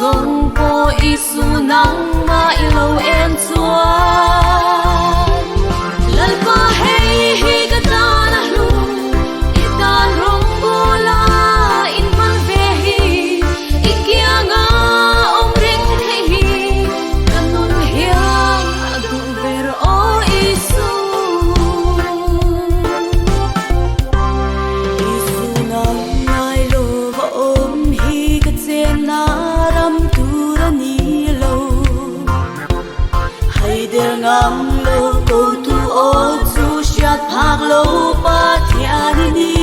sông po isu nang ma ilo em chuan lalpa hei hi ka ta na lu itan rong bola in man ve hi ikianga om ring the hi kanun hiang adu ver o isu nang ngai lo va om hi ka chen na ram tu ra ni lo hay der ngam lo ko tu o chu shat phak lo pa thia ni